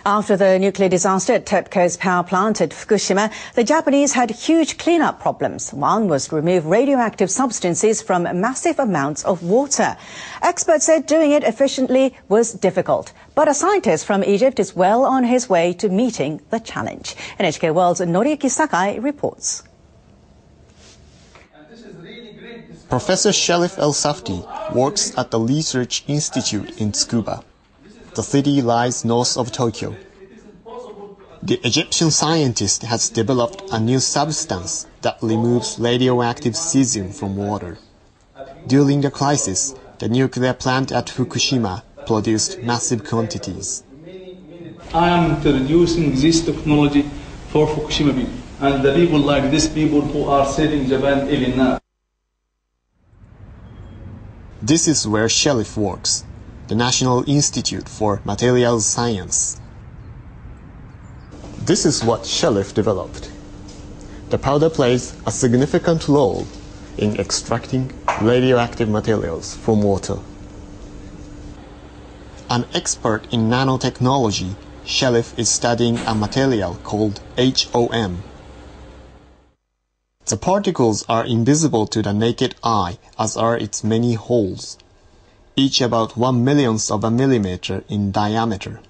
After the nuclear disaster at TEPCO's power plant at Fukushima, the Japanese had huge cleanup problems. One was to remove radioactive substances from massive amounts of water. Experts said doing it efficiently was difficult. But a scientist from Egypt is well on his way to meeting the challenge. NHK World's Noriyuki Sakai reports. Professor Shelif El-Safdi works at the Research Institute in Tsukuba. The city lies north of Tokyo. The Egyptian scientist has developed a new substance that removes radioactive cesium from water. During the crisis, the nuclear plant at Fukushima produced massive quantities. I am introducing this technology for Fukushima people, and the people like these people who are saving Japan even now. This is where Shelif works, the National Institute for Materials Science. This is what Shelif developed. The powder plays a significant role in extracting radioactive materials from water. An expert in nanotechnology, Shelif is studying a material called HOM. The particles are invisible to the naked eye, as are its many holes, each about 1/1,000,000th of a millimeter in diameter.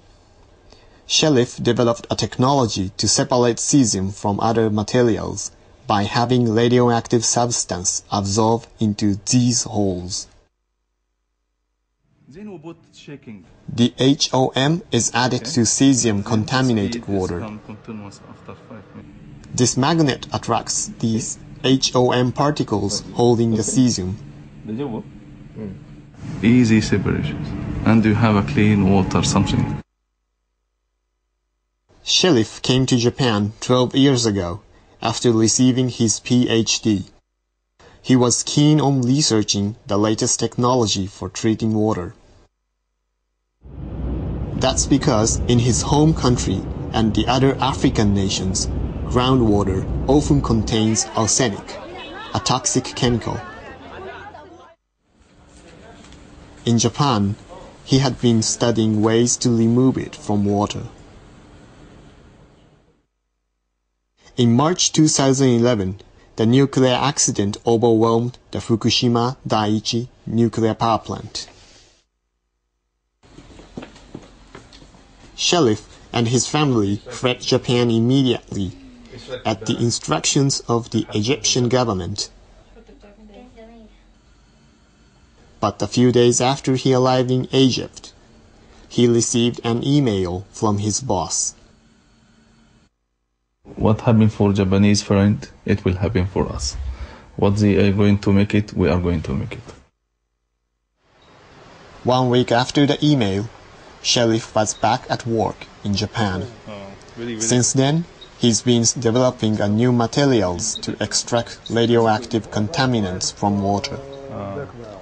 Shelif developed a technology to separate cesium from other materials by having radioactive substance absorb into these holes. The HOM is added to cesium-contaminated water. This magnet attracts these HOM particles holding the cesium. Easy separations, and you have a clean water, something. Shelif came to Japan 12 years ago after receiving his PhD. He was keen on researching the latest technology for treating water. That's because in his home country and the other African nations, groundwater often contains arsenic, a toxic chemical. In Japan, he had been studying ways to remove it from water. In March 2011, the nuclear accident overwhelmed the Fukushima Daiichi nuclear power plant. Shelif and his family fled Japan immediately at the instructions of the Egyptian government. But a few days after he arrived in Egypt, he received an email from his boss. What happened for Japanese friend, it will happen for us. What they are going to make it, we are going to make it. 1 week after the email, Shelif was back at work in Japan. Since then, he's been developing a new materials to extract radioactive contaminants from water.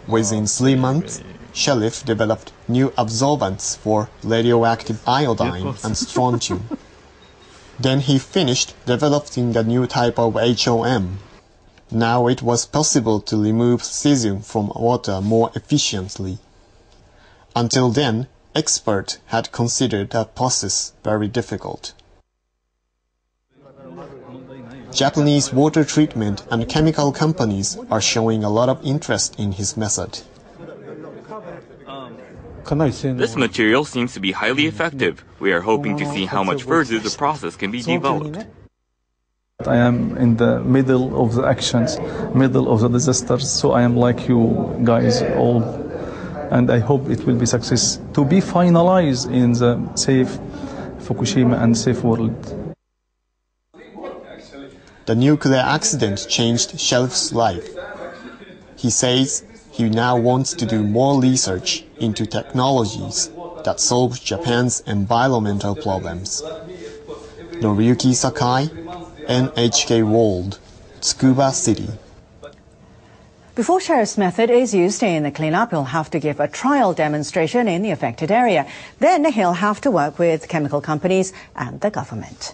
Within 3 months, Shelif developed new absorbents for radioactive iodine and strontium. Then he finished developing a new type of HOM. Now it was possible to remove cesium from water more efficiently. Until then, experts had considered the process very difficult. Japanese water treatment and chemical companies are showing a lot of interest in his method. This material seems to be highly effective. We are hoping to see how much further the process can be developed. I am in the middle of the actions, middle of the disasters, so I am like you guys all, and I hope it will be success to be finalized in the safe Fukushima and safe world. The nuclear accident changed Shelif's life. He says he now wants to do more research into technologies that solve Japan's environmental problems. Noriyuki Sakai, NHK World, Tsukuba City. Before Shelif's method is used in the cleanup, he'll have to give a trial demonstration in the affected area. Then he'll have to work with chemical companies and the government.